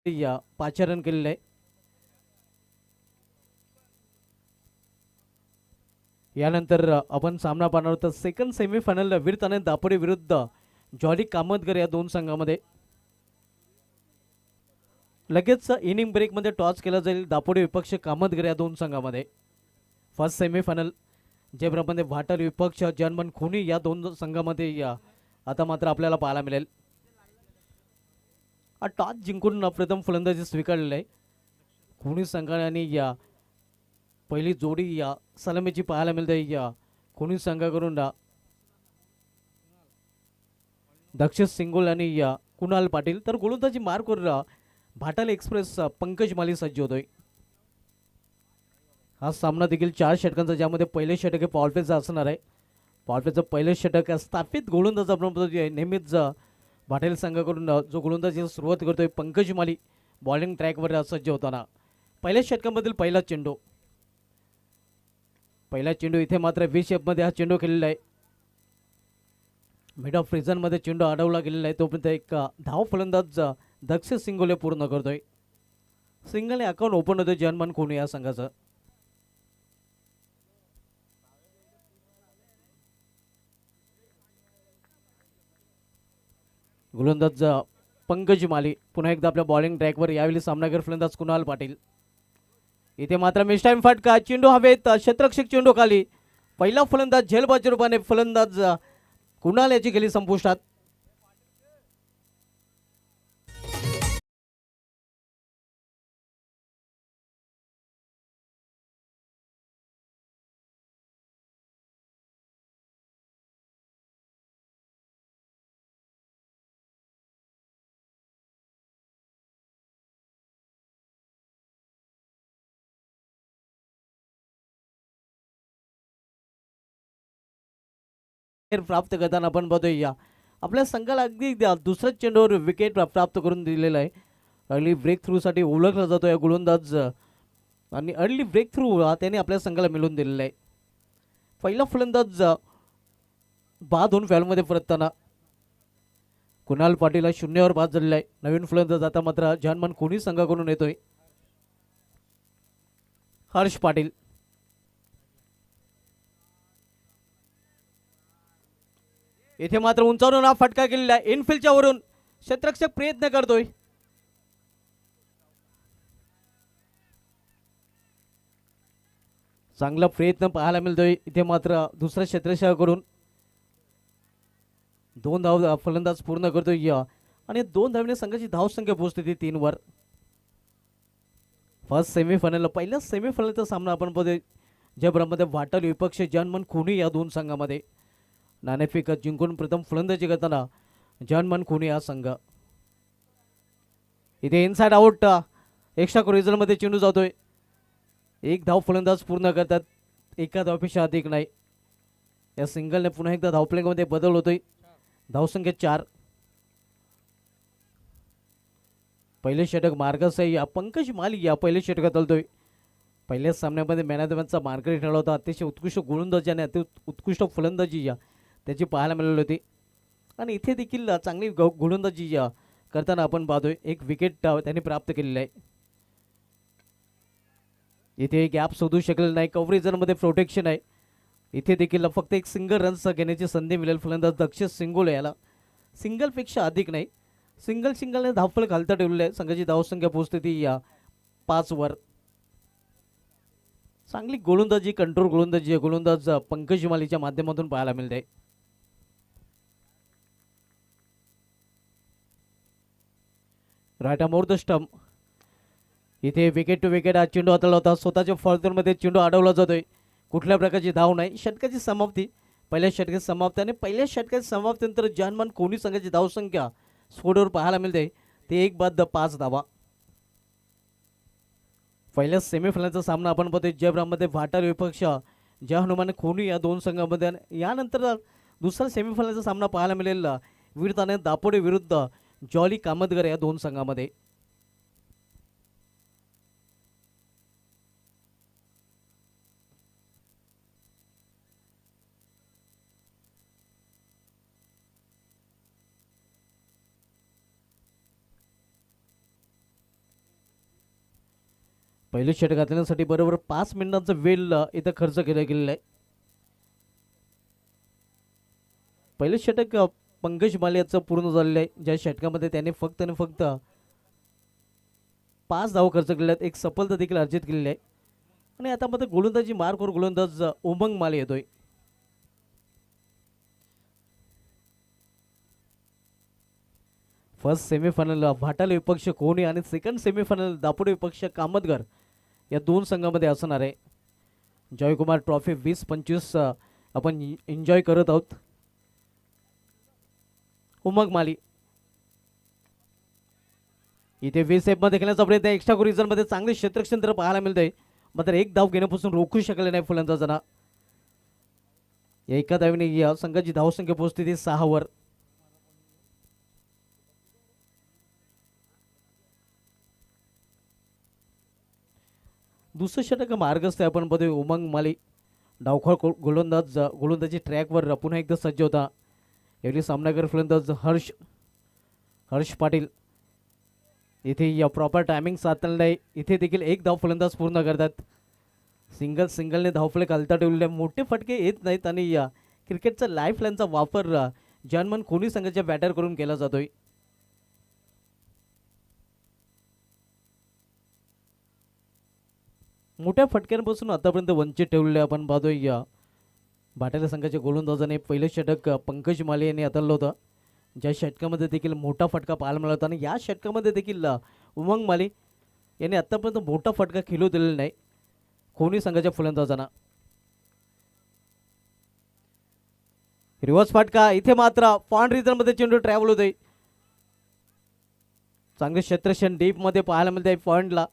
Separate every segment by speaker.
Speaker 1: या 5 रन केलेले आहे. यानंतर आपण सामना पाहणार आहोत सेकंड सेमीफायनल वीरताने दापोडे विरुद्ध जॉली कामतगर या दोन संघामध्ये. लगेच इनिंग ब्रेकमध्ये टॉस केला जाईल दापोडे विपक्ष कामतगर या दोन संघामध्ये. फर्स्ट सेमीफायनल ज्याप्रमाणे वाटर विपक्ष जनमन खुनी या दोन संघामध्ये या आता मात्र आपल्याला पाहायला मिळेल. टॉस जिंकून प्रथम फलंदाजी स्वीकारलेली आहे खुनी संघाने आणि या पहिली जोडी या सलामीची पाहायला मिळते या खुनी संघाकडून दक्षिण सिंगोल आणि या कुणाल पाटील. तर गोलंदाजी मार्कवर भाटाल एक्सप्रेस पंकज माली सज्ज होतोय. हा सामना देखील 4 षटकांचा ज्यामध्ये पहिले षटक हे पॉवरप्लेचं असणार आहे. पॉवरप्लेचं पहिले षटक स्थापित गोलंदाज आपण नेहमीच भाटेल संघाकडून जो गोलंदाजी सुरुवात करतोय पंकज माली बॉलिंग ट्रॅकवर सज्ज होताना. पहिल्या षटकामधील पहिला चेंडू इथे मात्र व्ही शेपमध्ये हा चेंडू केलेला आहे. मिड ऑफ रिझनमध्ये चेंडू अडवला गेलेला आहे. तोपर्यंत एक धाव फलंदाज दक्षिण सिंगोले पूर्ण करतोय. सिंगलने अकाउंट ओपन होतोय जनमन खुनी या संघाचं. गोलंदाज पंकज माली पुन्हा एकदा आपल्या बॉलिंग ट्रॅकवर. यावेळी सामनागर फलंदाज कुणाल पाटील. इथे मात्र मिस टाइम फटका चेंडू हवेत क्षेत्ररक्षक चेंडू खाली. पहिला फलंदाज झेलबाजी रूपाने फलंदाज कुणाल याची गेली संपुष्टात. प्राप्त करताना आपण बघतोय या आपल्या संघाला अगदी दुसऱ्याच चेंडूवर विकेट प्राप्त करून दिलेला आहे. अर्ली ब्रेक थ्रू साठी ओळखला जातो या गोलंदाज आणि अर्ली ब्रेक थ्रू त्याने आपल्या संघाला मिळवून दिलेला आहे. पहिला फलंदाज बाद होऊन फॅलमध्ये परतताना कुणाल पाटील 0वर बाद झालेला आहे. नवीन फलंदाज आता मात्र जनमन खुनी संघाकडून येतोय हर्ष पाटील. इथे मात्र उंचावरून हा फटका केलेला आहे. इनफिल्डच्या वरून क्षेत्ररक्षक प्रयत्न करतोय. चांगला प्रयत्न पाहायला मिळतोय. इथे मात्र दुसऱ्या क्षेत्ररक्षकाकडून 2 धाव फलंदाज पूर्ण करतोय आणि 2 धावने संघाची धावसंख्या पोहोचते 3 वर. फर्स्ट सेमीफायनल पहिल्या सेमीफायनलचा सामना आपण बघतोय ज्याप्रमाणे वाटल विपक्ष जनमन खुनी या दोन संघामध्ये. नाणेफेक जिंकून प्रथम फलंदाजी करताना जनमन खुनी हा संघ. इथे इनसाइड आउट एक्स्ट्रा कोरिझनमध्ये चेंडू जातोय. एक धाव फलंदाज पूर्ण करतात. एका धावपेक्षा अधिक नाही. या सिंगलने पुन्हा एकदा धावप्लेमध्ये बदल होतोय. धावसंख्या 4. पहिले षटक मार्गस आहे या पंकज माली या पहिले षटकात आलतोय. पहिल्याच सामन्यामध्ये मॅन ऑफ द मॅचचा मार्केट ठरला होता. अतिशय उत्कृष्ट गोलंदाजी आणि उत्कृष्ट फलंदाजी त्याची पाहायला मिळाली होती आणि इथे देखील चांगली गोलंदाजी करताना आपण पाहतोय. एक विकेट त्यांनी प्राप्त केलेला आहे. इथे गॅप शोधू शकले नाही. कव्हरेजमध्ये प्रोटेक्शन आहे. इथे देखील फक्त एक सिंगल रन्स घेण्याची संधी मिळेल फलंदाज दक्षिण सिंगोले याला. सिंगलपेक्षा अधिक नाही. सिंगलने धावफलक खालता ठेवलेलं आहे. संघाची धावसंख्या पोहोचते ती 5 वर. चांगली गोलंदाजी कंट्रोल गोलंदाज पंकज मालीच्या माध्यमातून पाहायला मिळते. राईट अमोर द स्टंप. इथे विकेट टू विकेट हा चेंडू हाताळला होता. स्वतःच्या फॉर्चूनमध्ये चेंडू अडवला जातोय. कुठल्या प्रकारची धाव नाही. षटकाची समाप्ती. पहिल्या षटकाची समाप्ती आणि पहिल्या षटकाची समाप्तीनंतर जनमन खुनी संघाची धावसंख्या स्कोरवर पाहायला मिळते ते 1 बाद 5 धावा. पहिल्या सेमीफायनलचा सामना आपण बघतोय जयब्राममध्ये भाटार विपक्ष जय हनुमान खुनी या दोन संघामध्ये. यानंतर दुसरा सेमीफायनलचा सामना पाहायला मिळेल वीरताने दापोडे विरुद्ध जॉली कामतगर या दोन संघामध्ये. पहिले षटक घालण्यासाठी बरोबर 5 मिनिटांचा वेळ इथं खर्च केला गेलेला आहे. पहिले षटक पंकज माले याचं पूर्ण झालेलं आहे, ज्या षटकामध्ये त्याने फक्त आणि फक्त 5 धावा खर्च केलेल्या आहेत, एक सफलता देखील अर्जित केलेली आहे. आणि आता मात्र गोलंदाजी मार्कवर गोलंदाज उमंग माले येतोय. फर्स्ट सेमीफायनल भाटाले विपक्ष कोहली आणि सेकंड सेमीफायनल दापोडे विपक्ष कामतगर या दोन संघामध्ये असणार आहे. जयकुमार ट्रॉफी 20-25 आपण एन्जॉय करत आहोत. उमंग माली इथे 20 मध्ये खेळण्याचा प्रयत्न, एक्स्ट्रा रिझन मध्ये चांगले क्षेत्ररक्षण तर पाहायला मिळतंय, मात्र एक धाव घेण्यापासून रोखू शकले नाही फलंदाजांना. एका धावेने या संघाची धावसंख्या पोहोचते ती 6 वर. दुसरं षटक मार्गस्थ आहे आपण बघतोय. उमंग माली डावखोळ गोलंदाजी ट्रॅकवर पुन्हा एकदा सज्ज होता. यावेळी सामनागर फलंदाज हर्ष पाटील इथे या प्रॉपर टायमिंग साधलेलं आहे. इथे देखील एक धाव फलंदाज पूर्ण करतात. सिंगलने धावफलक हलता ठेवलेले, मोठे फटके येत नाहीत आणि या क्रिकेटचा लाईफ लाईनचा वापर जनमन कोहली संघाच्या बॅटर करून केला जातोय. मोठ्या फटक्यांपासून आतापर्यंत वंचित ठेवलेले आपण पाहतोय. या भाटाला संघाच्या गोलंदाजाने पहिले षटक पंकज माले यांनी हाताळलं होतं, ज्या षटकामध्ये देखील मोठा फटका पाहायला मिळाला होता. आणि या षटकामध्ये देखील उमंग माले यांनी आतापर्यंत मोठा फटका खेळू दिलेला नाही कोहली संघाच्या फलंदाजांना. रिव्हर्स फटका, इथे मात्र पॉइंट रिझन मध्ये चेंडू ट्रॅव्हल होतोय. चांगले क्षेत्ररक्षण डीप मध्ये पाहायला मिळते पॉइंटला.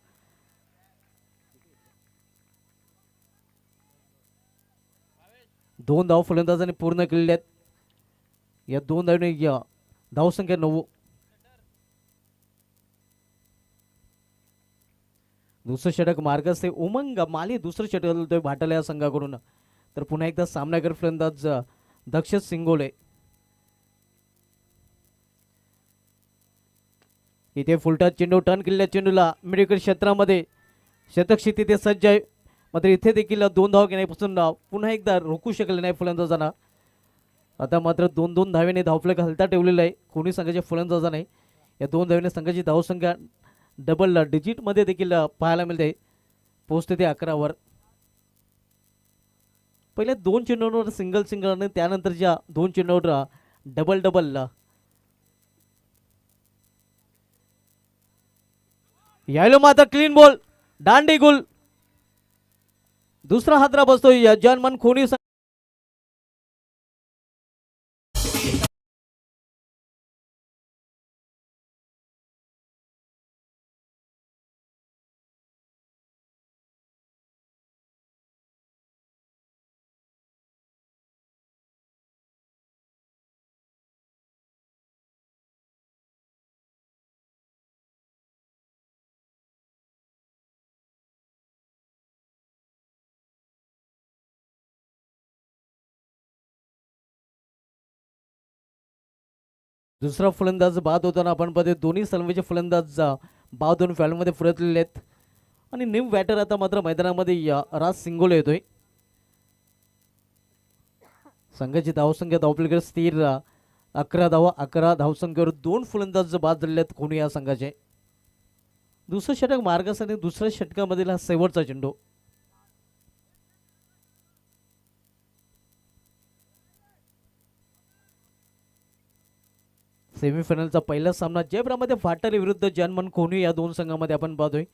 Speaker 1: दोन धाव फलंदाजांनी पूर्ण केलेले आहेत. या दोन धावने धावसंख्या 9. दुसरं षटक मार्गस्थ उमंग माली दुसरं षटक घालतोय भाटाला या संघाकडून. तर पुन्हा एकदा सामनागर फलंदाज दक्ष सिंगोले. इथे फुलटा चेंडू टर्न केलेल्या चेंडूला मिडविकेट क्षेत्रामध्ये शतकशी तिथे सज्ज आहे, मात्र इथे देखील 2 धाव घेण्यापासून पुन्हा एकदा रोखू शकले नाही फलंदाजांना. आता मात्र 2-2 धावेने धावफलक हलता ठेवलेला आहे कोहली संघाच्या फलंदाजाने. या 2 धावेने संघाची धावसंख्या डबल डिजिटमध्ये देखील पाहायला मिळते, पोहोचते ते 11 वर. पहिले 2 चेंडूंवर सिंगल आणि त्यानंतरच्या 2 चेंडूवर डबल. यायलो मात्र क्लीन बॉल, दांडी गुल. दुसरा हादरा बसतोय जनमन कोहली. दुसरा फलंदाज बाद होताना आपण पाहतो दोन्ही सलमीचे फलंदाज बाद होऊन फॅलमध्ये फुरतलेले आहेत. आणि न्यू बॅटर आता मात्र मैदानामध्ये राज सिंगोले येतोय. संघाची धावसंख्या धावपलीकडे स्थिर 11 धावा. 11 धावसंख्येवर 2 फलंदाज बाद झालेले आहेत कोहली या संघाचे. दुसरं षटक मार्गासाठी दुसऱ्या षटकामधील हा शेवटचा चेंडू. सेमीफायनलचा पहिला सामना जयपुरामध्ये भाटाले विरुद्ध जनमन कोहली या 2 संघामध्ये आपण पाहतोय.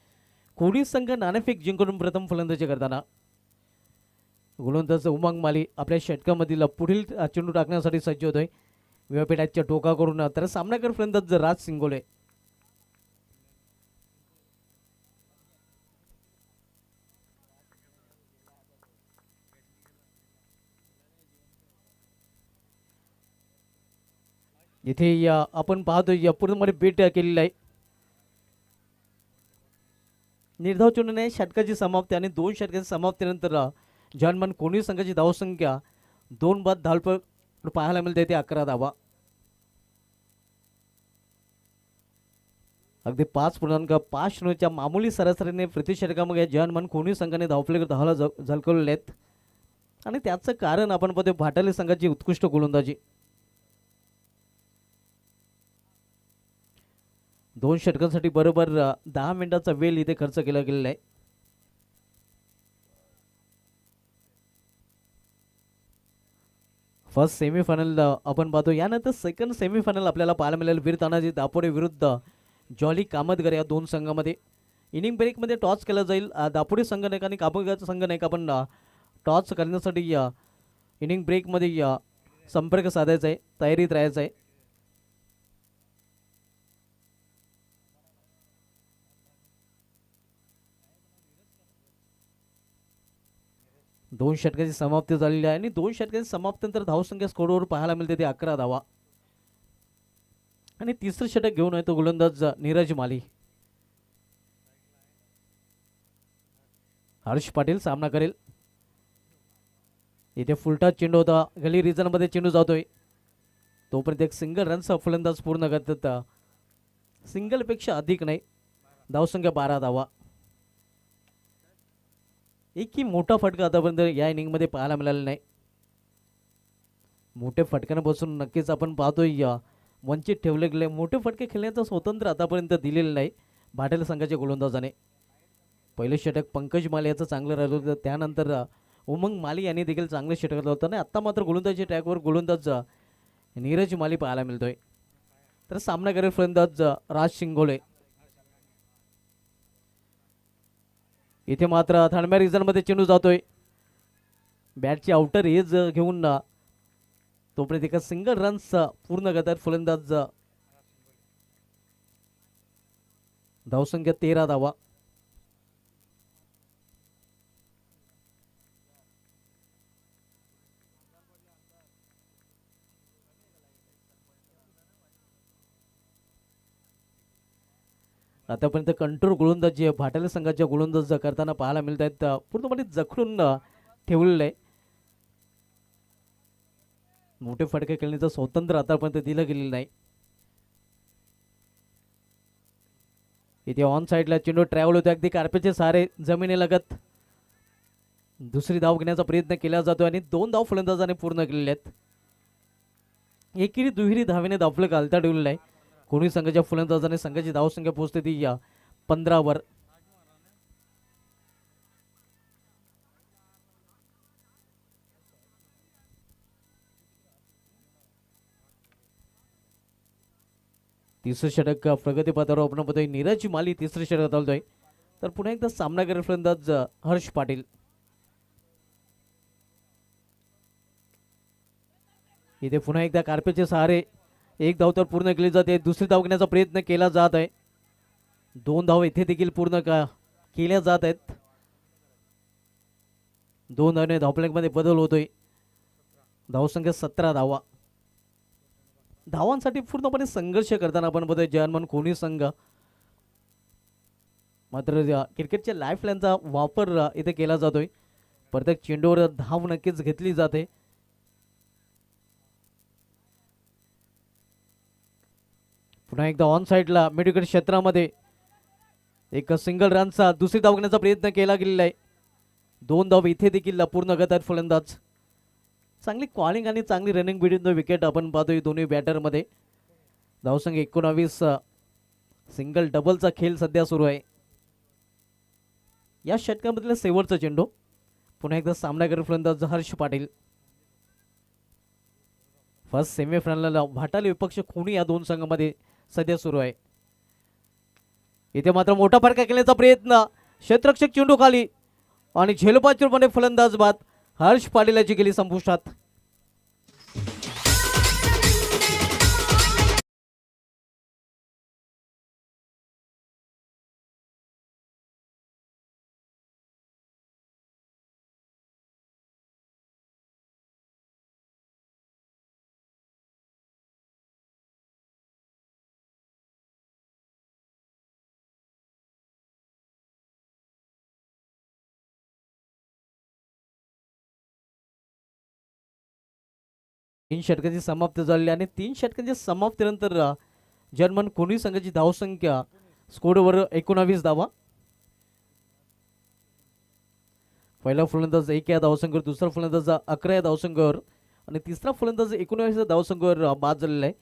Speaker 1: कोहली संघ नाणेफेक जिंकून प्रथम फलंदाजी करताना गोलंदाज उमंग माली आपल्या षटकामधील पुढील चेंडू टाकण्यासाठी सज्ज होतोय विद्यापीठाच्या टोकाकडून. तर सामनाकर फलंदाज राज सिंगोले. इथे आपण पाहतोय पूर्णपणे बेट केलेला आहे. निर्धाव चेंडूने षटकाची समाप्ती आणि 2 षटकाची समाप्तीनंतर जनमन कोहली संघाची धावसंख्या 2 बाद धावपळ पाहायला मिळते ते 11 धावा. अगदी 5.5 षटकांच्या मामूली सरासरीने प्रति षटकामध्ये जर्मन कोणी संघाने धावफलक धावाला झळकवलेले आहेत आणि त्याचं कारण आपण पाहतोय भाटाली संघाची उत्कृष्ट गोलंदाजी. 2 षटकांसाठी बरोबर 10 मिनिटाचा वेळ इथे खर्च केला गेलेला आहे. फर्स्ट सेमीफायनल आपण पाहतो. यानंतर सेकंड सेमीफायनल आपल्याला पाहायला मिळेल वीर तानाजी दापोडे विरुद्ध जॉली कामतगर या दोन संघामध्ये. इनिंग ब्रेकमध्ये टॉस केला जाईल. दापोडे संघ नाही आणि कामतगरचा संघ नाही का आपण टॉस करण्यासाठी इनिंग ब्रेकमध्ये संपर्क साधायचा आहे, तयारीत राहायचं आहे. दोन षटकाची समाप्ती झालेली आहे आणि 2 षटकाची समाप्तीनंतर धावसंख्या स्कोरवर पाहायला मिळते ते 11 धावा आणि तिसरं षटक घेऊन येतो गोलंदाज नीरज माली. हर्ष पाटील सामना करेल. इथे फुलटा चेंडू होता, गली रिजनमध्ये चेंडू जातोय तोपर्यंत एक सिंगल रनचा फलंदाज पूर्ण करतात. सिंगलपेक्षा अधिक नाही, धावसंख्या 12 धावा. एकही मोठा फटका आतापर्यंत या इनिंगमध्ये पाहायला मिळाला नाही. मोठे फटक्यांपासून नक्कीच आपण पाहतोय वंचित ठेवले गेले. मोठे फटके खेळण्याचं स्वातंत्र्य आतापर्यंत दिलेलं नाही भाटेल संघाच्या गोलंदाजाने. पहिले षटक पंकज माली याचं चांगलं राहिलं होतं, त्यानंतर उमंग माली यांनी देखील चांगलं षटक केलं होतं आणि आत्ता मात्र गोलंदाजी ट्रॅकवर गोलंदाज नीरज माली पाहायला मिळतोय. तर सामना करेल फलंदाज राज शिंगोळे. इथे मात्र थर्डम्या रिझनमध्ये चेंडू जातोय, बॅटची आउटर एज घेऊन तोपर्यंत एका सिंगल रन्स पूर्ण करतात फलंदाज. धावसंख्या 13 धावा. आतापर्यंत कंट्रोल गोलंदाजी भाटाल संघाच्या गोलंदाज करताना पाहायला मिळत आहेत. पूर्णपणे जखडून ठेवलेलं आहे. मोठे फटके खेळण्याचं स्वातंत्र्य आतापर्यंत दिलं गेलेलं नाही. इथे ऑन साईडला चेंडू ट्रॅव्हल होतो, अगदी कार्पेटचे सारे जमिनीलगत. दुसरी धाव घेण्याचा प्रयत्न केला जातो आणि 2 धाव फलंदाजाने पूर्ण केलेले आहेत. एकेरी दुहेरी धावेने धावफलक घालता ठेवलेला आहे. कोणी संघाच्या फलंदाजाने संघाची धावसंख्या पोहोचते ती 15 वर. तिसरं षटक प्रगतीपथावर आपण पाहतोय. नीरज माली तिसरं षटक चालतोय. तर पुन्हा एकदा सामना करेल फलंदाज हर्ष पाटील. इथे पुन्हा एकदा कार्पेटचे सहारे एक धाव तर पूर्ण केली जाते. दुसरी धाव घेण्याचा प्रयत्न केला जात आहे. 2 धाव इथे देखील पूर्ण केल्या जात आहेत. 2 धावने धावफलकमध्ये बदल होतोय. धावसंख्या 17 धावा. धावांसाठी पूर्णपणे संघर्ष करताना आपण बघतोय जर्मन कोणी संघ. मात्र क्रिकेटच्या लाईफ लाईनचा वापर इथे केला जातोय. प्रत्येक चेंडूवर धाव नक्कीच घेतली जाते. पुन्हा एकदा ऑन साईडला मिडविकेट क्षेत्रामध्ये एक सिंगल रनचा दुसरी धाव घेण्याचा प्रयत्न केला गेलेला आहे. 2 धाव इथे देखील पूर्ण करतात फलंदाज. चांगली कॉलिंग आणि चांगली रनिंग बिटवीन द विकेट आपण पाहतोय दोन्ही बॅटरमध्ये. धावसंख्या 19. सिंगल डबलचा खेळ सध्या सुरू आहे. या षटकामधला शेवटचा चेंडू. पुन्हा एकदा सामना करेल फलंदाज हर्ष पाटील. फर्स्ट सेमीफायनलला भाटाली विपक्ष कोणी या 2 संघांमध्ये सध्या सुरू आहे. इथे मात्र मोठा फटका केल्याचा प्रयत्न, क्षेत्ररक्षक चेंडू खाली आणि झेलपाचूरमध्ये फलंदाज बाद. हर्ष पाटील याची गेली संपुष्टात. तीन षटकांची समाप्ती झाली आणि 3 षटकांच्या समाप्तीनंतर जर्मन कोणी संघाची धावसंख्या स्कोरवर 19 धावा. पहिला फलंदाज 1 या धावसंख्येवर, दुसरा फलंदाज 11 या धावसंख्येवर आणि तिसरा फलंदाज 19 धावसंख्येवर बाद झालेला आहे.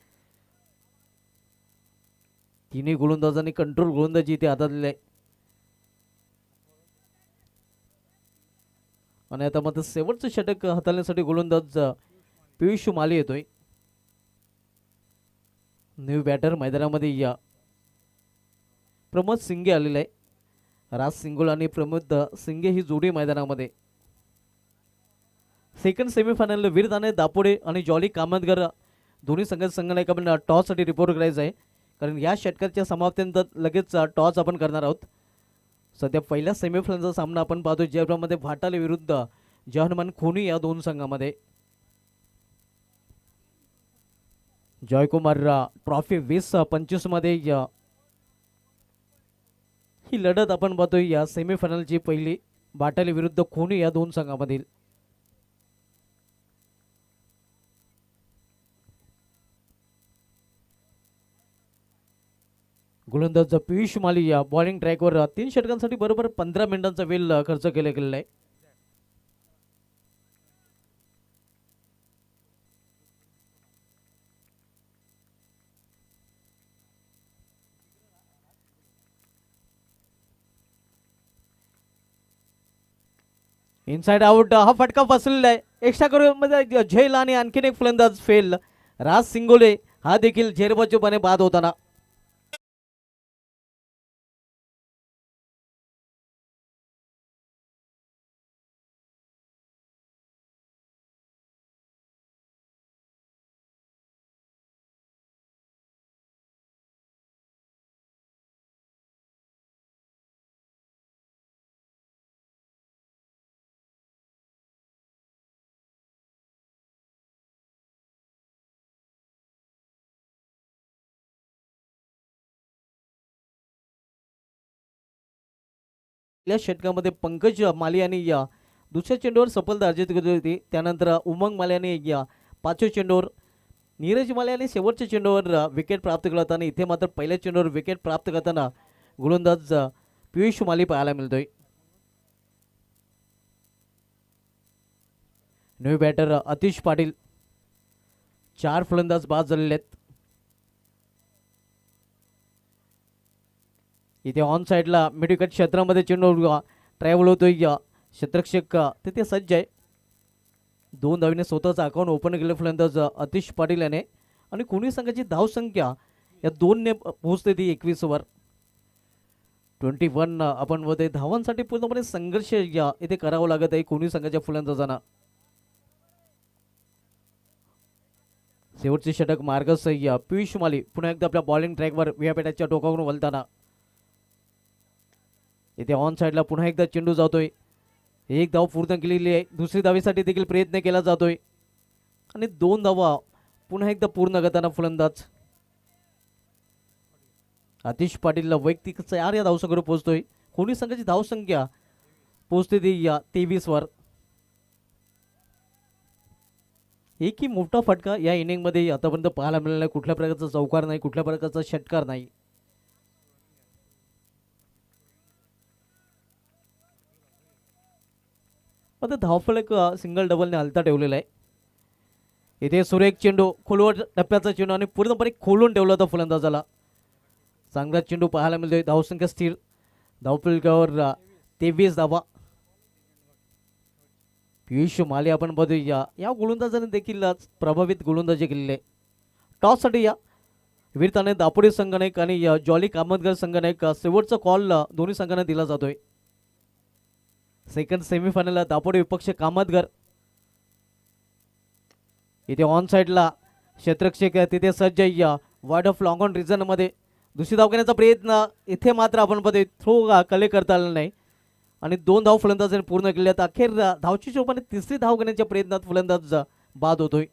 Speaker 1: तिन्ही गोलंदाजांनी कंट्रोल गोलंदाजी इथे हाताळलेली आहे. आणि आता मात्र शेवटचं षटक हाताळण्यासाठी गोलंदाज पियुष माली येतोय. न्यू बॅटर मैदानामध्ये या प्रमोद सिंगे आलेला आहे. राज सिंगोल आणि प्रमोद सिंगे ही जोडी मैदानामध्ये. सेकंड सेमीफायनल वीरदाने दापोडे आणि जॉली कामतगर दोन्ही संघाला टॉससाठी रिपोर्ट करायचं आहे, कारण या षटकाच्या समाप्तीनंतर लगेच टॉस आपण करणार आहोत. सध्या पहिल्या सेमीफायनलचा सामना आपण पाहतो जयपूरमध्ये भाटाले विरुद्ध जहनुमान खोनी या दोन संघामध्ये. जयकुमार ट्रॉफी 2025 मध्ये ही लढत आपण पाहतोय या सेमीफायनलची पहिली भाटाले विरुद्ध खोनी या दोन संघामधील. गोलंदाज पियुष माली या बॉलिंग ट्रॅकवर 3 षटकांसाठी बरोबर 15 मिनिटांचा वेळ खर्च केलेला आहे. इनसाइड आउट हा फटका बसलेला आहे. एक्स्ट्रा करून मध्ये झैल आणि आणखीन एक फलंदाज फेल. राज सिंगोले हा देखील झेरबचूपणे बाद होताना. या षटकामध्ये पंकज माली यांनी या दुसऱ्या चेंडूवर सफलता अर्जित केली होती. त्यानंतर उमंग माली यांनी या 5व्या चेंडूवर, नीरज माली यांनी शेवटच्या चेंडूवर विकेट प्राप्त केला होता. आणि इथे मात्र पहिल्या चेंडूवर विकेट प्राप्त करताना गोलंदाज पियुष माली पाहायला मिळतोय. न्यू बॅटर अतिश पाटील. 4 फलंदाज बाद झालेले आहेत. इथे ऑन साईडला मिडविकेट क्षेत्रामध्ये चेंडू ट्रॅव्हल होतोय. क्षेत्ररक्षक तिथे सज्ज आहे. 2 धावीने स्वतःचा अकाउंट ओपन केले फलंदाज अतिश पाटील याने. आणि कोणी संघाची धावसंख्या या 2ने पोहोचते ती 21 वर. 21 आपण मध्ये धावांसाठी पूर्णपणे संघर्ष इथे करावा लागत आहे कोणी संघाच्या फलंदाजांना. शेवटचे षटक मार्गस्थ पियुष माली पुन्हा एकदा आपल्या बॉलिंग ट्रॅकवर विद्यापीठाच्या टोकावरून वलताना. इथे ऑन साईडला पुन्हा एकदा चेंडू जातोय. एक धाव पूर्ण केलेली आहे. दुसरी धावीसाठी देखील प्रयत्न केला जातोय आणि 2 धावा पुन्हा एकदा पूर्ण करताना फलंदाज अतिश पाटीलला वैयक्तिक 4 या धावसंख्येवर पोहोचतोय. कोणी संघाची धावसंख्या पोहोचते ती 23 वर. एकही मोठा फटका या इनिंगमध्ये आतापर्यंत पाहायला मिळाला नाही. कुठल्या प्रकारचा चौकार नाही, कुठल्या प्रकारचा षटकार नाही. आता धावफलक सिंगल डबलने हलता ठेवलेला आहे. इथे सुरेख चेंडू खोलवर टप्प्याचा चेंडू आणि पूर्णपणे खोलून ठेवला होता फलंदाजाला. चांगला चेंडू पाहायला मिळतोय. धावसंख्या स्थिर. धावफलकावर 23 धावा. पियुष माली आपण बघूया या गोलंदाजाने देखील प्रभावित गोलंदाजी केलेली आहे. टॉससाठी या वीरताने दापोडे संघाने आणि जॉली कामतगर संघाने शेवटचा कॉल दोन्ही संघांना दिला जातोय. सेकंड सेमीफायनलला दापोडे विपक्ष कामतगर. इथे ऑन साईडला क्षेत्ररक्षक तिथे सज्ज ward of long on reason मध्ये दुसरी धाव घेण्याचा प्रयत्न. इथे मात्र आपण मध्ये थ्रो कले करता आला नाही आणि 2 धाव फलंदाजाने पूर्ण केल्यात. अखेर धावची शोभाने तिसरी धाव घेण्याच्या प्रयत्नात फलंदाज बाद होतोय.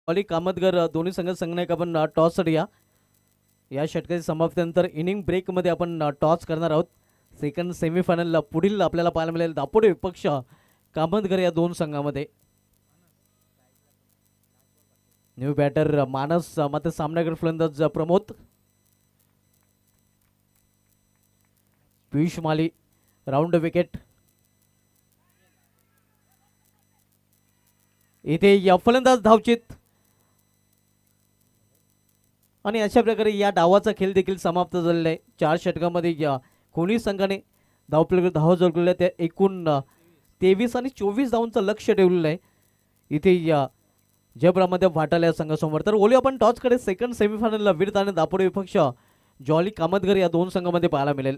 Speaker 1: जॉली कामतगर दोन्ही संघनायक आपण टॉससाठी या षटकाची समाप्तीनंतर इनिंग ब्रेकमध्ये आपण टॉस करणार आहोत. सेकंड सेमीफायनलला पुढील आपल्याला पाहायला मिळेल दापोडे विपक्ष कामतगर या दोन संघामध्ये. न्यू बॅटर मानस मात्र सामनागर फलंदाज प्रमोद. पियुष माली राऊंड विकेट. इथे या फलंदाज धावचित आणि अशा प्रकारे या डावाचा खेळ देखील समाप्त झालेला आहे. 4 षटकामध्ये या कोणी संघाने धाव जोडलेल्या त्या एकूण 23 आणि 24 धावांचं लक्ष ठेवलेलं आहे इथे या जयब्रामध्ये वाटाल्या संघासमोर. तर ओली आपण टॉसकडे सेकंड सेमीफायनलला विरुद्ध आणि दापोडे विपक्ष जॉली कामतगर या दोन संघामध्ये पाहायला मिळेल.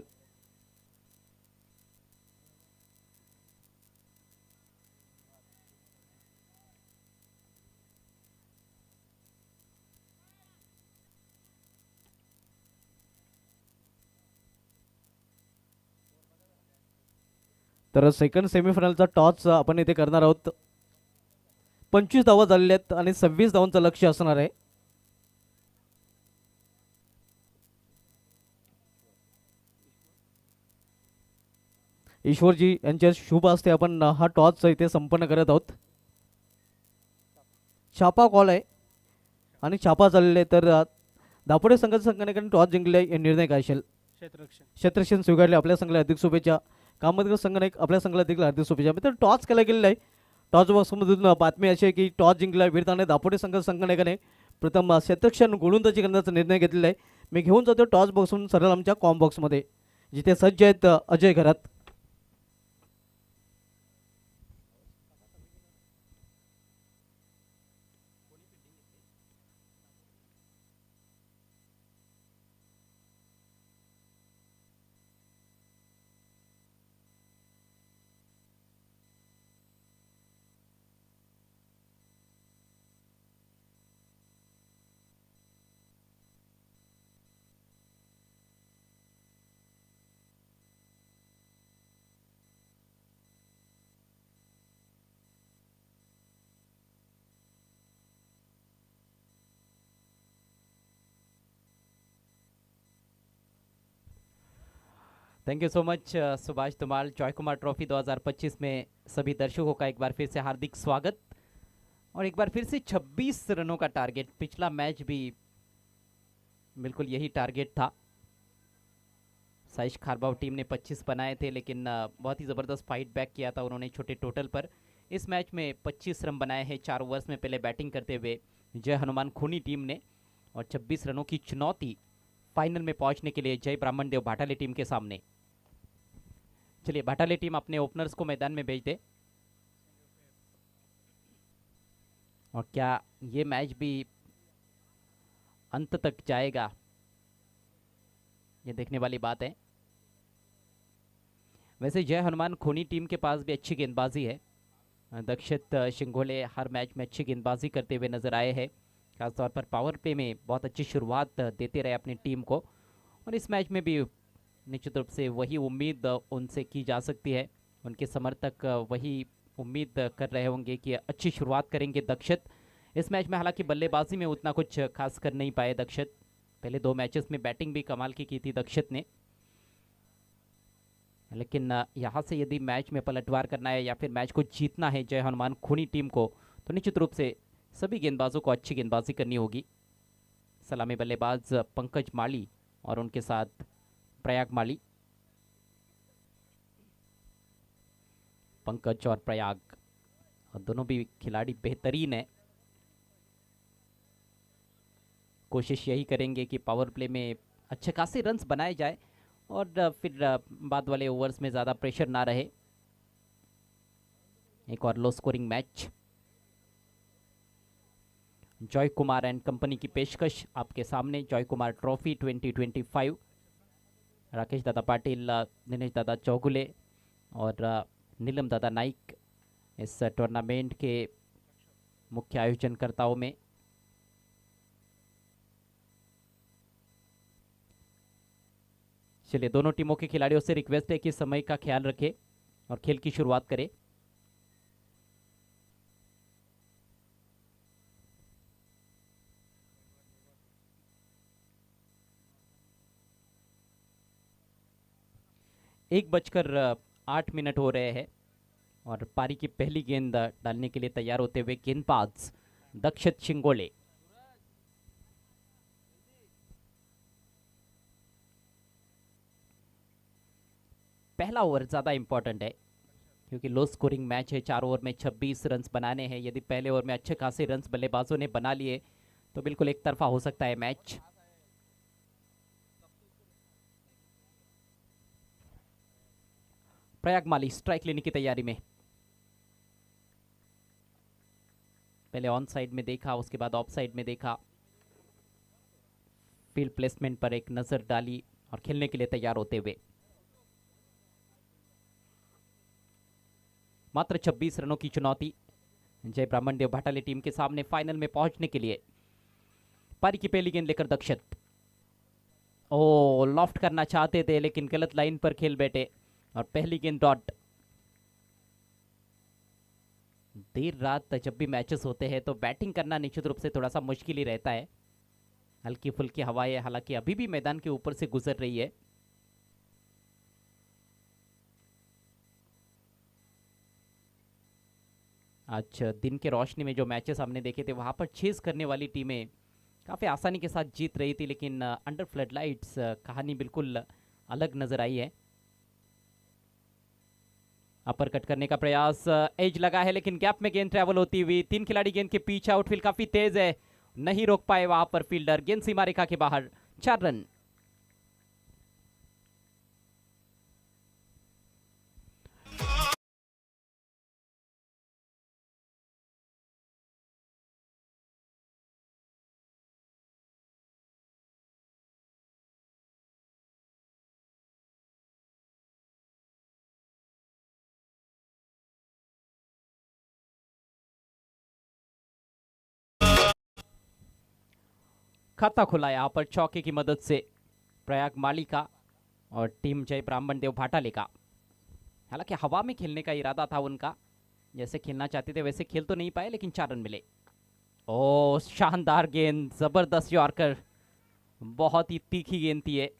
Speaker 1: तर सेकंड सेमीफायनलचा टॉस आपण इथे करणार आहोत. 25 धावा झालेल्या आहेत आणि 26 धावांचं लक्ष असणार आहे. ईश्वरजी यांच्या शुभ हस्ते आपण हा टॉस इथे संपन्न करत आहोत. छापा कॉल आहे आणि छापा चाललेला आहे. तर दापोडे संघाने टॉस जिंकले हे निर्णय काय असेल? क्षेत्ररक्षण स्वीकारले. आपल्या संघाला अधिक शुभेच्छा. कामतगर संघाने आपल्या संघाला देखील हार्दिक शुभेच्छा. मित्र टॉस केला गेलेला आहे. टॉस बॉक्समधून बातमी अशी आहे की टॉस जिंकला विरुद्ध दापोडे संघाने प्रथम क्षेत्ररक्षण गोलंदाजी करण्याचा निर्णय घेतलेला आहे. मी घेऊन जातो टॉस बॉक्समधून सरळ आमच्या कॉम बॉक्समध्ये जिथे सज्ज आहेत अजय घरात.
Speaker 2: Thank you so much Subhash Dhumal. Joy Kumar trophy 2025 में सभी दर्शकों का एक बार फिर से हार्दिक स्वागत. और एक बार फिर से 26 रनों का टारगेट. पिछला मैच भी बिल्कुल यही टारगेट था. साइश खारबाव टीम ने 25 बनाए थे लेकिन बहुत ही ज़बरदस्त फाइट बैक किया था उन्होंने छोटे टोटल पर. इस मैच में 25 रन बनाए हैं 4 ओवर्स में पहले बैटिंग करते हुए जय हनुमान खूनी टीम ने. और 26 रनों की चुनौती फाइनल में पहुंचने के लिए जय ब्राह्मण देव भाटाले टीम के सामने. चलिए भाटाले टीम अपने ओपनर्स को मैदान में भेज दे. और क्या ये मैच भी अंत तक जाएगा, ये देखने वाली बात है. वैसे जय हनुमान खूनी टीम के पास भी अच्छी गेंदबाजी है. दक्षित शिंगोले हर मैच में अच्छी गेंदबाजी करते हुए नजर आए हैं. खासतौर पर पावर प्ले में बहुत अच्छी शुरुआत देते रहे अपनी टीम को. और इस मैच में भी निश्चित रूप से वही उम्मीद उनसे की जा सकती है. उनके समर्थक वही उम्मीद कर रहे होंगे कि अच्छी शुरुआत करेंगे दक्षित. इस मैच में हालांकि बल्लेबाजी में उतना कुछ खास कर नहीं पाए दक्षित. पहले 2 मैचेस में बैटिंग भी कमाल की थी दक्षित ने. लेकिन यहाँ से यदि मैच में पलटवार करना है या फिर मैच को जीतना है जय हनुमान खूनी टीम को, तो निश्चित रूप से सभी गेंदबाजों को अच्छी गेंदबाजी करनी होगी. सलामी बल्लेबाज पंकज माली और उनके साथ प्रयाग माली. पंकज और प्रयाग और दोनों भी खिलाड़ी बेहतरीन है. कोशिश यही करेंगे कि पावर प्ले में अच्छे खासे रन्स बनाए जाए और फिर बाद वाले ओवर्स में ज़्यादा प्रेशर ना रहे. एक और low scoring match. Joy Kumar end company की पेशकश आपके सामने. Joy Kumar trophy 2025. राकेश दादा पाटिल, दिनेश दादा चौगुले और नीलम दादा नाइक इस टूर्नामेंट के मुख्य आयोजनकर्ताओं में. चलिए दोनों टीमों के खिलाड़ियों से रिक्वेस्ट है कि समय का ख्याल रखें और खेल की शुरुआत करें. 1 बजकर 8 मिनट हो रहे हैं और पारी की पहली गेंद डालने के लिए तैयार होते हुए गेंदबाज दक्षित शिंगोले। पहला ओवर ज्यादा इंपॉर्टेंट है क्योंकि लो स्कोरिंग मैच है। 4 ओवर में 26 रन्स बनाने हैं। यदि पहले ओवर में अच्छे खासे रन्स बल्लेबाजों ने बना लिए तो बिल्कुल एक तरफा हो सकता है मैच। प्रयाग माली स्ट्राइक लेने की तैयारी में। पहले ऑन साइड में देखा, उसके बाद ऑफ साइड में देखा, फील्ड प्लेसमेंट पर एक नजर डाली और खेलने के लिए तैयार होते हुए। मात्र 26 रनों की चुनौती जय ब्राह्मणदेव भाटाले टीम के सामने फाइनल में पहुंचने के लिए। पारी की पहली गेंद लेकर दक्षित। ओ, लॉफ्ट करना चाहते थे लेकिन गलत लाइन पर खेल बैठे और पहली गेंद डॉट। देर रात जब भी मैचेस होते हैं तो बैटिंग करना निश्चित रूप से थोड़ा सा मुश्किल ही रहता है। हल्की फुल्की हवाएं हालांकि अभी भी मैदान के ऊपर से गुजर रही है। आज दिन के रोशनी में जो मैचेस हमने देखे थे वहां पर चेस करने वाली टीमें काफी आसानी के साथ जीत रही थी, लेकिन अंडर फ्लड लाइट्स कहानी बिल्कुल अलग नजर आई है। अपर कट करने का प्रयास, एज लगा है लेकिन गैप में गेंद ट्रेवल होती हुई। 3 खिलाड़ी गेंद के पीछे, आउटफील्ड काफी तेज है, नहीं रोक पाए वहां पर फील्डर। गेंद सीमा रेखा के बाहर। 4 रन। खाता खुला यहां पर चौके की मदद से प्रयाग माली का और टीम जय ब्राह्मणदेव भाटाले का। हालांकि हवा में खेलने का इरादा था उनका, जैसे खेलना चाहते थे वैसे खेल तो नहीं पाए, लेकिन 4 रन मिले। ओ, शानदार गेंद, जबरदस्त यॉर्कर, बहुत ही तीखी गेंद थी ये।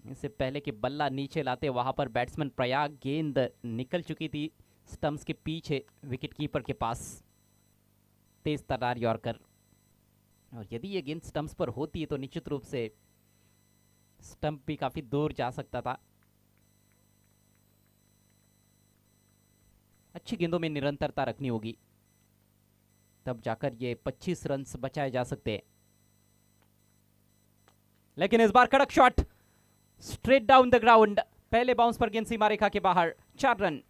Speaker 2: इससे पहले कि बल्ला नीचे लाते वहां पर बैट्समैन प्रयाग, गेंद निकल चुकी थी स्टंप्स के पीछे विकेट कीपर के पास। तेज तर्रार यॉर्कर, और यदि ये गेंद स्टंप्स पर होती तो निश्चित रूप से स्टंप भी काफी दूर जा सकता था। अच्छी गेंदों में निरंतरता रखनी होगी, तब जाकर ये 25 रन बचाए जा सकते हैं। लेकिन इस बार कड़क shot, straight down the ground, पहले बाउंस पर गेंद सीमा रेखा के बाहर। 4 रन।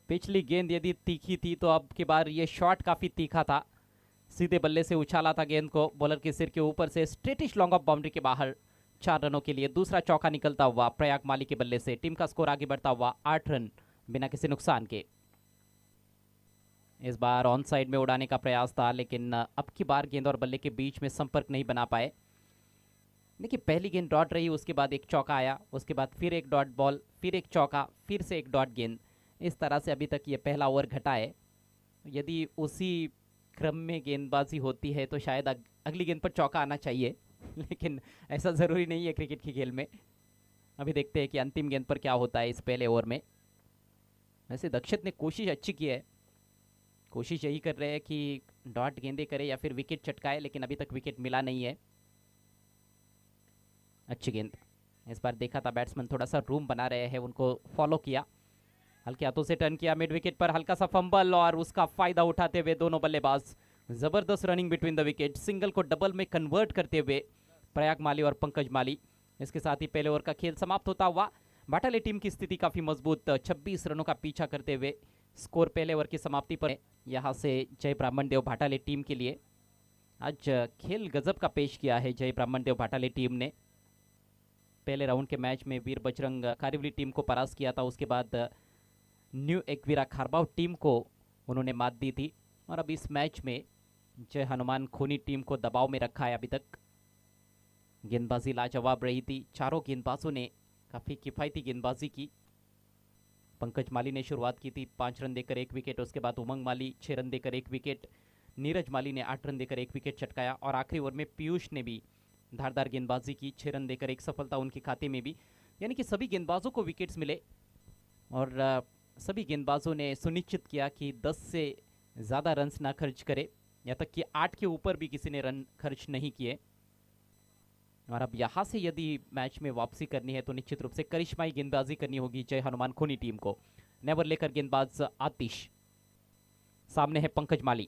Speaker 2: पिछली गेंद यदि तीखी थी तो अब की बार ये शॉट काफी तीखा था। सीधे बल्ले से उछाला था गेंद को बॉलर के सिर के ऊपर से, स्ट्रेटिश लॉन्ग ऑफ बाउंड्री के बाहर। 4 रनों के लिए दूसरा चौका निकलता हुआ प्रयाग माली के बल्ले से। टीम का स्कोर आगे बढ़ता हुआ 8 रन बिना किसी नुकसान के। इस बार ऑन साइड में उड़ाने का प्रयास था, लेकिन अब की बार गेंद और बल्ले के बीच में संपर्क नहीं बना पाए। देखिए, पहली गेंद डॉट रही, उसके बाद एक चौका आया, उसके बाद फिर एक डॉट बॉल, फिर एक चौका, फिर से एक डॉट गेंद। इस तरह से अभी तक ये पहला ओवर घटा है। यदि उसी क्रम में गेंदबाजी होती है तो शायद अगली गेंद पर चौका आना चाहिए लेकिन ऐसा ज़रूरी नहीं है क्रिकेट के खेल में। अभी देखते हैं कि अंतिम गेंद पर क्या होता है इस पहले ओवर में। वैसे दक्षित ने कोशिश अच्छी की है, कोशिश यही कर रहे हैं कि डॉट गेंदे करे या फिर विकेट चटकाए, लेकिन अभी तक विकेट मिला नहीं है। अच्छी गेंद। इस बार देखा था बैट्समैन थोड़ा सा रूम बना रहे हैं, उनको फॉलो किया, हल्के हाथों से टर्न किया। मिड विकेट पर हल्का सा फंबल और उसका फायदा उठाते हुए दोनों बल्लेबाज। जबरदस्त running between the wicket, single को डबल में कन्वर्ट करते हुए प्रयाग माली और पंकज माली। इसके साथ ही पहले ओवर का खेल समाप्त होता हुआ। भाटाले टीम की स्थिति काफी मजबूत, 26 रनों का पीछा करते हुए स्कोर पहले ओवर की समाप्ति पर यहाँ से जय ब्राह्मणदेव भाटाले टीम के लिए। आज खेल गजब का पेश किया है जय ब्राह्मणदेव भाटाले टीम ने। पहले राउंड के मैच में वीर बजरंग कारिवली टीम को परास्त किया था, उसके बाद न्यू एकवीरा खारबाव टीम को उन्होंने मात दी थी, और अब इस मैच में जय हनुमान खूनी टीम को दबाव में रखा है अभी तक। गेंदबाजी लाजवाब रही थी, चारों गेंदबाजों ने काफी किफायती गेंदबाजी की। पंकज माली ने शुरुआत की थी 5 रन देकर 1 विकेट, उसके बाद उमंग माली 6 रन देकर 1 विकेट, नीरज माली ने 8 रन देकर 1 विकेट चटकाया और आखिरी ओवर में पीयूष ने भी धारदार गेंदबाजी की, 6 रन देकर 1 सफलता उनके खाते में भी। यानी कि सभी गेंदबाजों को विकेट्स मिले और सभी गेंदबाजों ने सुनिश्चित किया कि 10 से ज़्यादा रन्स ना खर्च करे, या तक कि 8 के ऊपर भी किसी ने रन खर्च नहीं किए। और अब यहाँ से यदि मैच में वापसी करनी है तो निश्चित रूप से करिश्माई गेंदबाजी करनी होगी जय हनुमान खोनी टीम को। नेवर लेकर गेंदबाज आतिश, सामने है पंकज माली।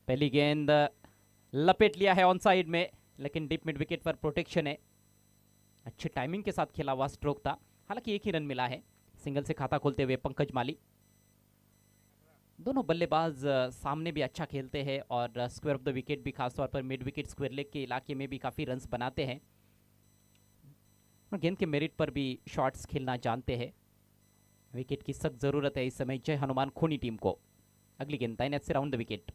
Speaker 2: पहली गेंद लपेट लिया है ऑन साइड में, लेकिन डीप मिड विकेट पर प्रोटेक्शन है। अच्छी टाइमिंग के साथ खेला हुआ स्ट्रोक था, हालांकि एक ही रन मिला है। सिंगल से खाता खोलते हुए पंकज माली। दोनों बल्लेबाज सामने भी अच्छा खेलते हैं और स्क्वायर ऑफ द विकेट भी, खासतौर पर मिड विकेट स्क्वायर लेग के इलाके में भी काफ़ी रन्स बनाते हैं और गेंद के मेरिट पर भी शॉट्स खेलना जानते हैं। विकेट की सख्त ज़रूरत है इस समय जय हनुमान खोनी टीम को। अगली गेंद दाहिने से राउंड द विकेट,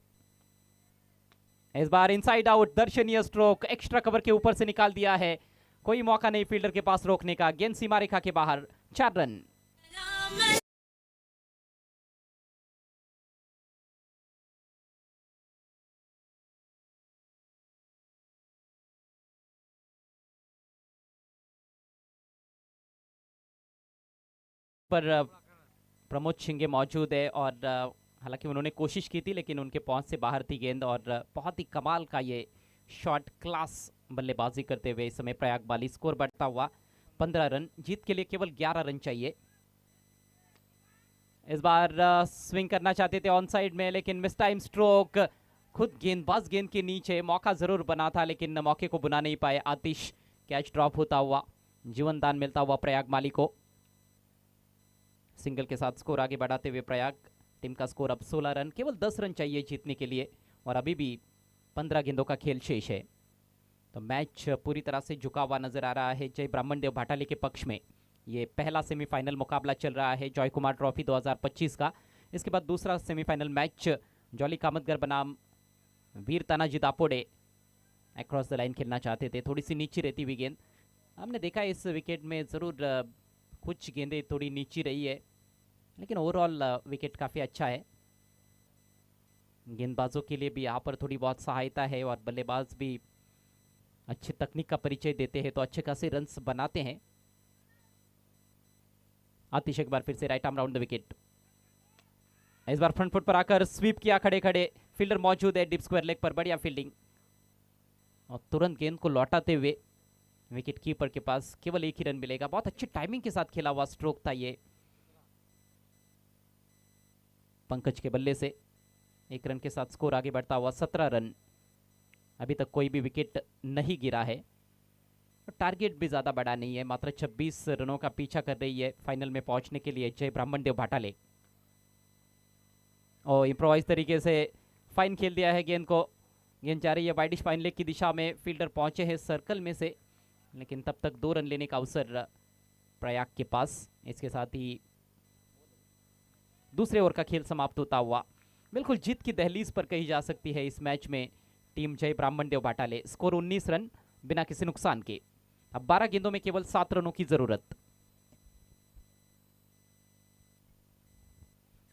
Speaker 2: इस बार इनसाइड आउट, दर्शनीय स्ट्रोक, एक्स्ट्रा कवर के ऊपर से निकाल दिया है, कोई मौका नहीं फील्डर के पास रोकने का। गेंद सीमा रेखा के बाहर, 4 रन। पर प्रमोद शिंगे मौजूद है और हालांकि उन्होंने कोशिश की थी लेकिन उनके पहुंच से बाहर थी गेंद और बहुत ही कमाल का ये शॉट क्लास बल्लेबाजी करते हुए इस समय प्रयाग बाली। स्कोर बढ़ता हुआ 15 रन, जीत के लिए केवल 11 रन चाहिए। इस बार स्विंग करना चाहते थे ऑन साइड में, लेकिन मिस टाइम स्ट्रोक, खुद गेंदबाज गेंद के नीचे, मौका जरूर बना था लेकिन मौके को बुना नहीं पाए आतिश। कैच ड्रॉप होता हुआ, जीवन दान मिलता हुआ प्रयाग माली को। सिंगल के साथ स्कोर आगे बढ़ाते हुए प्रयाग टीम का स्कोर अब 16 रन, केवल 10 रन चाहिए जीतने के लिए और अभी भी 15 गेंदों का खेल शेष है। तो मैच पूरी तरह से झुका हुआ नजर आ रहा है जय ब्राह्मण देव भाटाले के पक्ष में। ये पहला सेमीफाइनल मुकाबला चल रहा है जॉय कुमार ट्रॉफी 2025 का। इसके बाद दूसरा सेमीफाइनल मैच जॉली कामतगर बनाम वीर Tanaji Dapode across the line खेलना चाहते थे। थोड़ी सी नीची रहती हुई गेंद, हमने देखा इस विकेट में ज़रूर कुछ गेंदें थोड़ी नीची रही है, लेकिन ओवरऑल विकेट काफ़ी अच्छा है। गेंदबाजों के लिए भी यहाँ पर थोड़ी बहुत सहायता है और बल्लेबाज भी अच्छी तकनीक का परिचय देते हैं तो अच्छे खासे रन्स बनाते हैं। आतिश एक बार फिर से right arm round the wicket, इस बार फ्रंट फुट पर आकर स्वीप किया खड़े खड़े, फील्डर मौजूद है डीप स्क्वायर लेग पर, बढ़िया फील्डिंग और तुरंत गेंद को लौटाते हुए विकेट कीपर के पास केवल एक ही रन मिलेगा। बहुत अच्छी टाइमिंग के साथ खेला हुआ स्ट्रोक था ये पंकज के बल्ले से। 1 रन के साथ स्कोर आगे बढ़ता हुआ 17 रन। अभी तक कोई भी विकेट नहीं गिरा है, टारगेट भी ज़्यादा बड़ा नहीं है, मात्र 26 रनों का पीछा कर रही है फाइनल में पहुंचने के लिए जय ब्राह्मण देव भाटाले। और इम्प्रोवाइज तरीके से फाइन खेल दिया है गेंद को, गेंद जा रही है वाइडिश फाइन लेग की दिशा में, फील्डर पहुंचे हैं सर्कल में से, लेकिन तब तक 2 रन लेने का अवसर प्रयाग के पास। इसके साथ ही दूसरे ओवर का खेल समाप्त होता हुआ बिल्कुल जीत की दहलीज पर कही जा सकती है इस मैच में टीम जय ब्राह्मण देव भाटाले। स्कोर 19 रन बिना किसी नुकसान के। अब 12 गेंदों में केवल 7 रनों की जरूरत।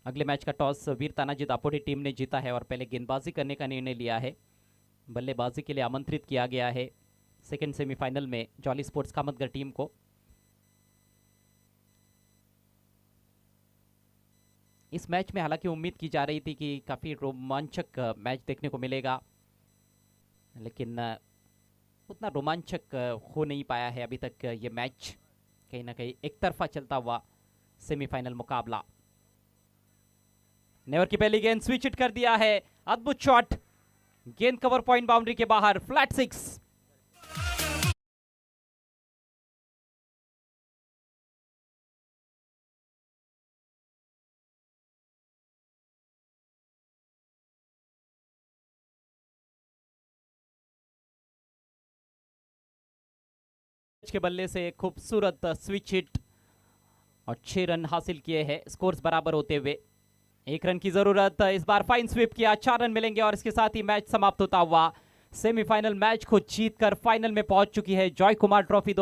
Speaker 2: अगले मैच का टॉस वीर तानाजी दापोडे टीम ने जीता है और पहले गेंदबाजी करने का निर्णय लिया है। बल्लेबाजी के लिए आमंत्रित किया गया है सेकेंड सेमीफाइनल में जॉली स्पोर्ट्स कामतगर टीम को। इस मैच में हालांकि उम्मीद की जा रही थी कि काफ़ी रोमांचक मैच देखने को मिलेगा, लेकिन उतना रोमांचक हो नहीं पाया है अभी तक ये मैच। कहीं ना कहीं एक तरफा चलता हुआ सेमीफाइनल मुकाबला। नेवर की पहली गेंद स्विच हिट कर दिया है, अद्भुत शॉट, गेंद कवर पॉइंट बाउंड्री के बाहर, फ्लैट 6। के बल्ले से खूबसूरत स्विच हिट और 6 रन हासिल किए हैं, स्कोर्स बराबर होते हुए। 1 रन की जरूरत, इस बार फाइन स्वीप किया, 4 रन मिलेंगे और इसके साथ ही मैच समाप्त होता हुआ सेमीफाइनल मैच को जीतकर फाइनल में पहुंच चुकी है जॉय कुमार ट्रॉफी।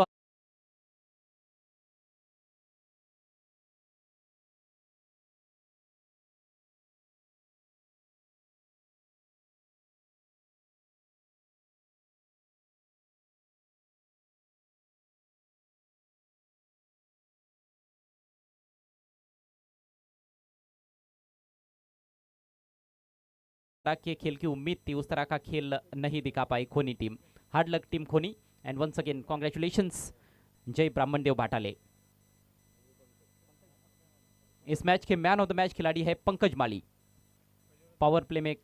Speaker 2: के खेल की उम्मीद थी उस तरह का खेल नहीं दिखा पाई खोनी टीम। Hard luck team Khoni and once again congratulations Jai Brahmandev Bhatale. इस मैच के मैन ऑफ द मैच खिलाड़ी है पंकज माली। पावर प्ले में